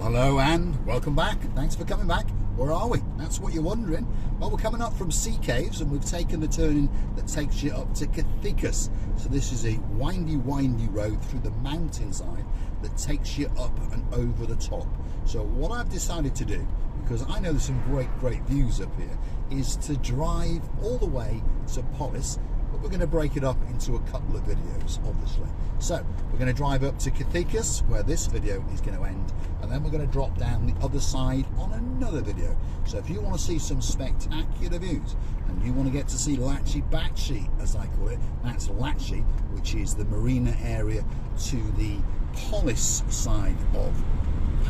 Hello and welcome back. Thanks for coming back. Where are we? That's what you're wondering. Well, we're coming up from Sea Caves and we've taken the turning that takes you up to Kathikas. So this is a windy road through the mountainside that takes you up and over the top. So what I've decided to do, because I know there's some great views up here, is to drive all the way to Paphos. But we're going to break it up into a couple of videos, obviously. So we're going to drive up to Kathikas, where this video is going to end, and then we're going to drop down the other side on another video. So if you want to see some spectacular views, and you want to get to see Lachi Bachi, as I call it, that's Lachi, which is the marina area to the Paphos side of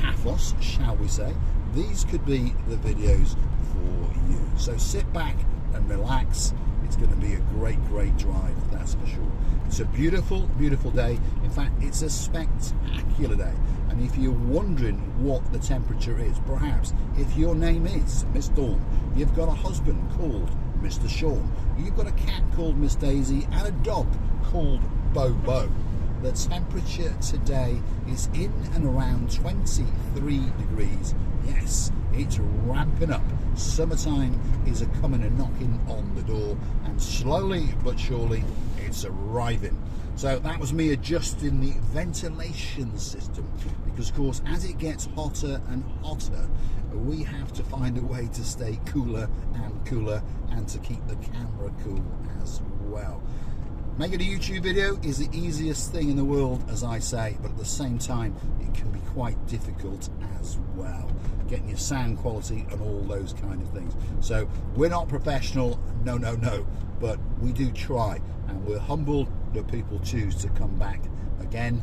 Paphos, shall we say. These could be the videos for you. So sit back and relax. It's going to be a great drive, that's for sure. It's a beautiful day. In fact, it's a spectacular day. And if you're wondering what the temperature is, perhaps if your name is Miss Dawn, you've got a husband called Mr. Sean, you've got a cat called Miss Daisy, and a dog called Bobo. The temperature today is in and around 23 degrees. Yes, it's ramping up. Summertime is a coming and knocking on the door, and slowly but surely it's arriving. So that was me adjusting the ventilation system, because of course as it gets hotter and hotter, we have to find a way to stay cooler and cooler and to keep the camera cool as well. Making a YouTube video is the easiest thing in the world, as I say, but at the same time it can be quite difficult as well, getting your sound quality and all those kind of things. So we're not professional, no, but we do try, and we're humbled that people choose to come back again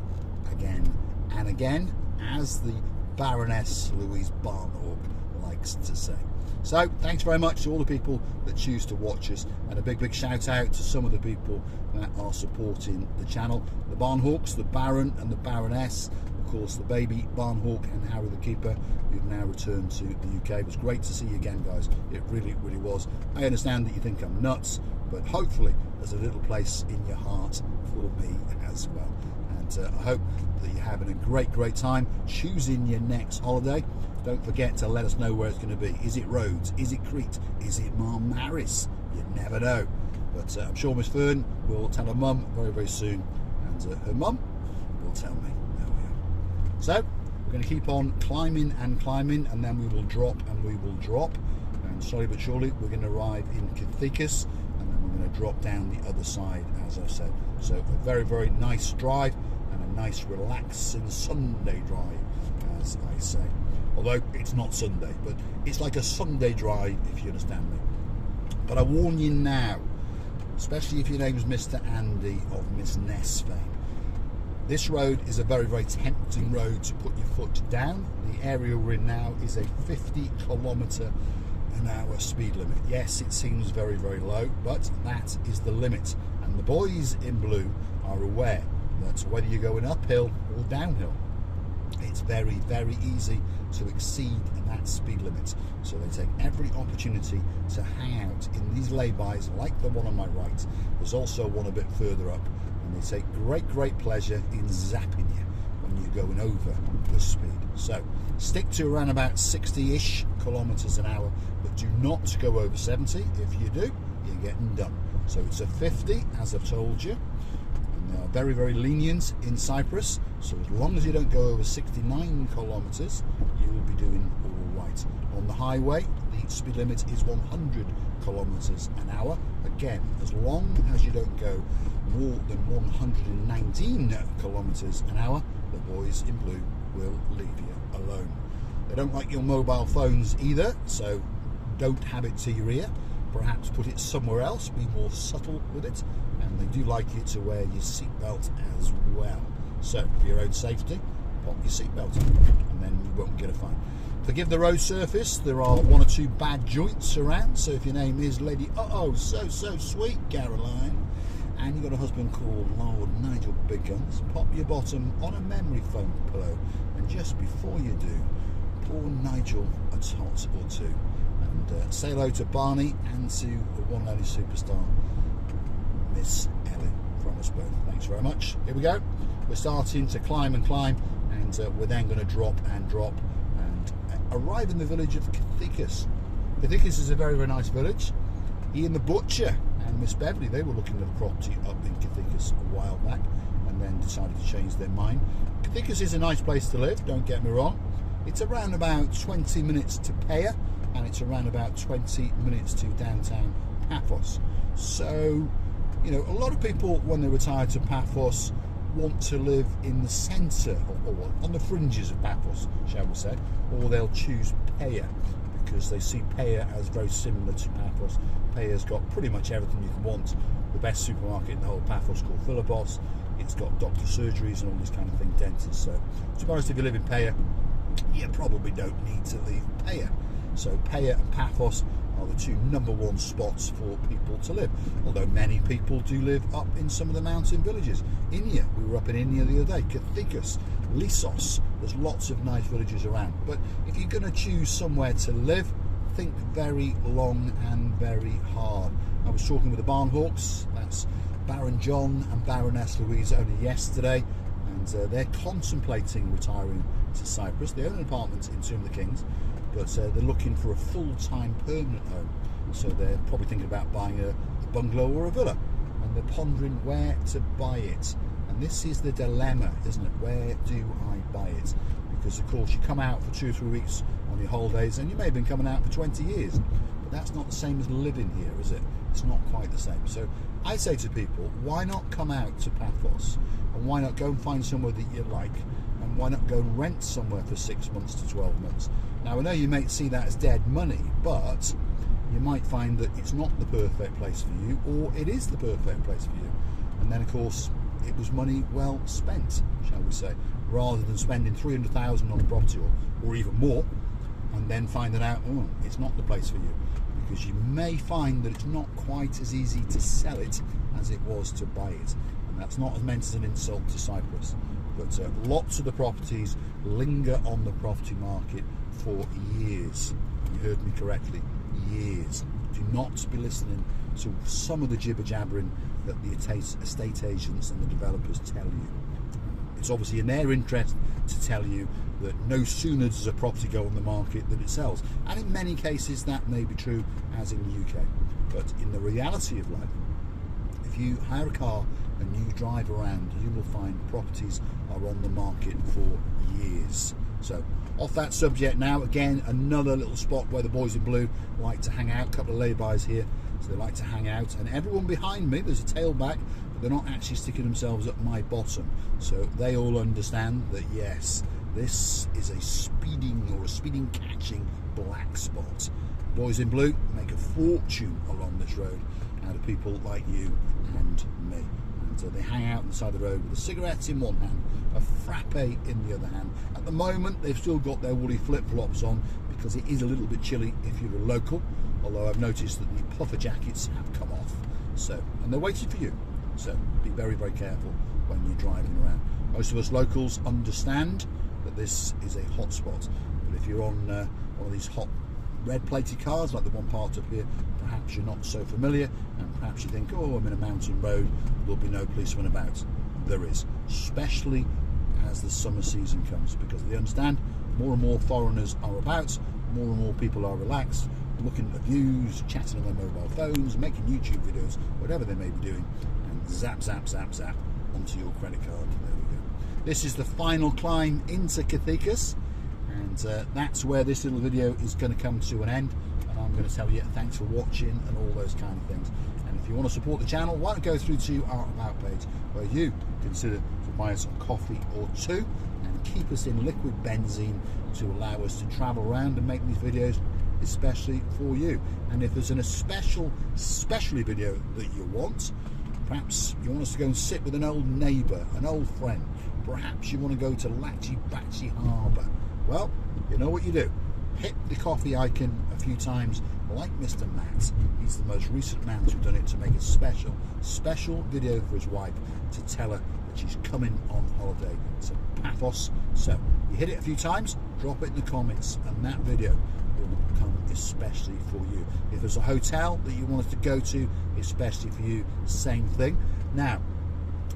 and again, as the Baroness Louise Barnhawk likes to say. So thanks very much to all the people that choose to watch us, and a big shout out to some of the people that are supporting the channel. The Barnhawks, the Baron and the Baroness, of course the baby Barnhawk and Harry the Keeper, who've now returned to the UK. It was great to see you again, guys. It really was. I understand that you think I'm nuts, but hopefully there's a little place in your heart for me as well. And I hope that you're having a great time choosing your next holiday. Don't forget to let us know where it's going to be. Is it Rhodes? Is it Crete? Is it Marmaris? You never know. But I'm sure Miss Fern will tell her mum very soon, and her mum will tell me. There we are. So we're going to keep on climbing, and then we will drop, and slowly but surely we're going to arrive in Kathikas, and then we're going to drop down the other side, as I said. So a very nice drive, and a nice relaxing Sunday drive, as I say. Although it's not Sunday, but it's like a Sunday drive, if you understand me. But I warn you now, especially if your name's Mr. Andy of Miss Ness fame, this road is a very tempting road to put your foot down. The area we're in now is a 50km/h speed limit. Yes, it seems very low, but that is the limit. And the boys in blue are aware that whether you're going uphill or downhill, it's very easy to exceed that speed limit. So they take every opportunity to hang out in these laybys, like the one on my right. There's also one a bit further up, and they take great pleasure in zapping you when you're going over the speed. So stick to around about 60-ish km/h, but do not go over 70. If you do, you're getting done. So it's a 50, as I've told you. They are very lenient in Cyprus, so as long as you don't go over 69 kilometres, you will be doing all right. On the highway, the speed limit is 100 km/h. Again, as long as you don't go more than 119 km/h, the boys in blue will leave you alone. They don't like your mobile phones either, so don't have it to your ear. Perhaps put it somewhere else, be more subtle with it. And they do like you to wear your seatbelt as well. So for your own safety, pop your seatbelt on, and then you won't get a fine. Forgive the road surface, there are one or two bad joints around, so if your name is Lady so sweet Caroline, and you've got a husband called Lord Nigel Big Guns, pop your bottom on a memory foam pillow, and just before you do, pour Nigel a tot or two. And say hello to Barney and to the one and only superstar, Miss Ellen, from us both. Thanks very much. Here we go. We're starting to climb, and and we're then going to drop and arrive in the village of Kathikas. Kathikas is a very, very nice village. Ian the Butcher and Miss Beverly, they were looking at a property up in Kathikas a while back and then decided to change their mind. Kathikas is a nice place to live, don't get me wrong. It's around about 20 minutes to Peyia, and it's around about 20 minutes to downtown Paphos. So, you know, a lot of people, when they retire to Paphos, want to live in the centre, or on the fringes of Paphos, shall we say, or they'll choose Peyia, because they see Peyia as very similar to Paphos. Peyya's got pretty much everything you can want. The best supermarket in the whole Paphos called Philippos. It's got doctor surgeries and all this kind of thing, dentists. So, to be honest, if you live in Peyia, you probably don't need to leave Peyia. So Peyia and Paphos are the two #1 spots for people to live, although many people do live up in some of the mountain villages. Inia, we were up in Inia the other day, Kathikas, Lissos, there's lots of nice villages around. But if you're going to choose somewhere to live, think very long and very hard. I was talking with the Barnhawks, that's Baron John and Baroness Louise, only yesterday, and they're contemplating retiring to Cyprus. They own an apartment in Tomb of the Kings, but they're looking for a full-time permanent home. So they're probably thinking about buying a bungalow or a villa, and they're pondering where to buy it. And this is the dilemma, isn't it? Where do I buy it? Because of course you come out for 2 or 3 weeks on your holidays, and you may have been coming out for 20 years, but that's not the same as living here, is it? It's not quite the same. So I say to people, why not come out to Paphos, and why not go and find somewhere that you like, and why not go and rent somewhere for 6 months to 12 months? Now I know you may see that as dead money, but you might find that it's not the perfect place for you, or it is the perfect place for you, and then of course it was money well spent, shall we say, rather than spending 300,000 on a property or even more, and then finding out, oh, it's not the place for you, because you may find that it's not quite as easy to sell it as it was to buy it. And that's not meant as an insult to Cyprus, but lots of the properties linger on the property market for years. You heard me correctly, years. Do not be listening to some of the jibber-jabbering that the estate agents and the developers tell you. It's obviously in their interest to tell you that no sooner does a property go on the market than it sells. And in many cases that may be true, as in the UK. But in the reality of life, if you hire a car and you drive around, you will find properties are on the market for years. So off that subject now, again, another little spot where the boys in blue like to hang out. A couple of laybys here, so they like to hang out. And everyone behind me, there's a tailback, but they're not actually sticking themselves up my bottom. So they all understand that, yes, this is a speeding catching black spot. Boys in blue make a fortune along this road out of people like you and me. And they hang out on the side of the road with a cigarette in one hand, a frappe in the other hand. At the moment, they've still got their woolly flip-flops on because it is a little bit chilly if you're a local, although I've noticed that the puffer jackets have come off. So, and they're waiting for you. So be very, very careful when you're driving around. Most of us locals understand that this is a hot spot, but if you're on one of these hot red-plated cars like the one parked up here, perhaps you're not so familiar, and perhaps you think, oh, I'm in a mountain road, there'll be no policeman about. There is, especially as the summer season comes, because they understand more and more foreigners are about, more and more people are relaxed, looking at the views, chatting on their mobile phones, making YouTube videos, whatever they may be doing, and zap, zap, zap, zap onto your credit card. There we go. This is the final climb into Kathikas, and that's where this little video is going to come to an end. And I'm going to tell you thanks for watching and all those kind of things. And if you want to support the channel, why don't go through to our About page, where you consider to buy us a coffee or two and keep us in liquid benzene to allow us to travel around and make these videos especially for you. And if there's an specially video that you want, perhaps you want us to go and sit with an old neighbour, an old friend, perhaps you want to go to Latchy Batchy Harbour, well, you know what you do. Hit the coffee icon a few times, like Mr. Matt. He's the most recent man to have done it, to make a special video for his wife to tell her that she's coming on holiday to Paphos. So you hit it a few times, drop it in the comments, and that video will come especially for you. If there's a hotel that you want us to go to, especially for you, same thing. Now,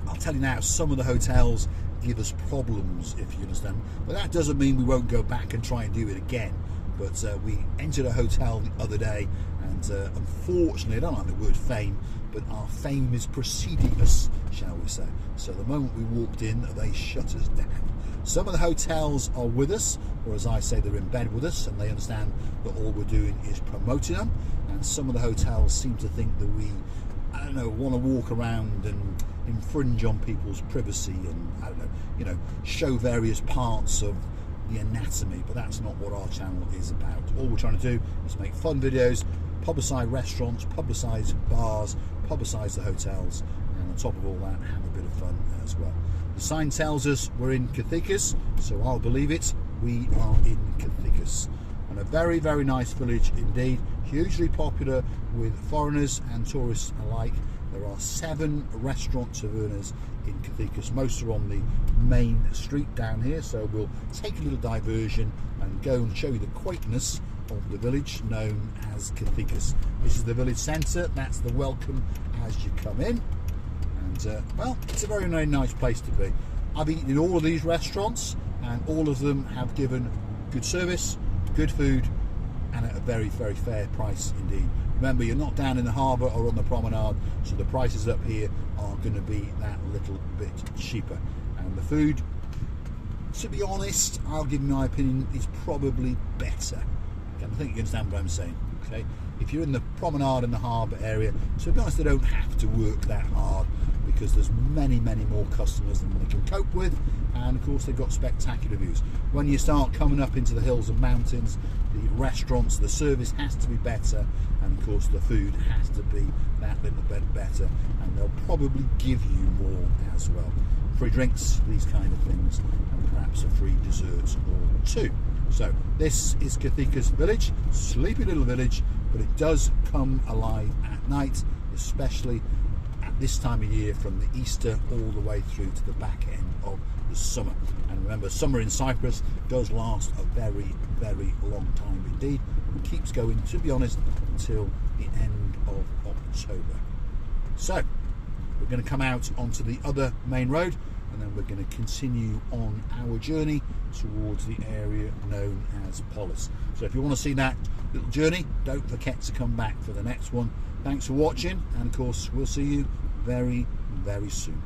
I'll tell you now, some of the hotels give us problems, if you understand. But that doesn't mean we won't go back and try and do it again. But we entered a hotel the other day, and unfortunately, I don't like the word fame, but our fame is preceding us, shall we say. So the moment we walked in, they shut us down. Some of the hotels are with us, or as I say, they're in bed with us, and they understand that all we're doing is promoting them. And some of the hotels seem to think that we, I don't know, want to walk around and infringe on people's privacy and, I don't know, you know, show various parts of the anatomy. But that's not what our channel is about. All we're trying to do is make fun videos, publicise restaurants, publicise bars, publicise the hotels, and on top of all that, have a bit of fun as well. The sign tells us we're in Kathikas, so I'll believe it. We are in Kathikas, and a very, very nice village indeed, hugely popular with foreigners and tourists alike. There are 7 restaurant tavernas in Kathikas. Most are on the main street down here, so we'll take a little diversion and go and show you the quaintness of the village known as Kathikas. This is the village centre. That's the welcome as you come in. And well, it's a very, very nice place to be. I've eaten in all of these restaurants, and all of them have given good service, good food, and at a very, very fair price indeed. Remember, you're not down in the harbour or on the promenade, so the prices up here are going to be that little bit cheaper. And the food, to be honest, I'll give you my opinion, is probably better. Okay, I think you understand what I'm saying. Okay, if you're in the promenade and the harbour area, so to be honest, they don't have to work that hard, because there's many, many more customers than they can cope with, and of course they've got spectacular views. When you start coming up into the hills and mountains, the restaurants, the service has to be better, and of course the food has to be that little bit better, and they'll probably give you more as well. Free drinks, these kind of things, and perhaps a free dessert or two. So this is Kathikas village, sleepy little village, but it does come alive at night, especially at this time of year, from the Easter all the way through to the back end of the summer. And remember, summer in Cyprus does last a very, very long time indeed, and keeps going, to be honest, until the end of October. So we're going to come out onto the other main road, and then we're going to continue on our journey towards the area known as Paphos. So if you want to see that little journey, don't forget to come back for the next one. Thanks for watching, and of course we'll see you very, very soon.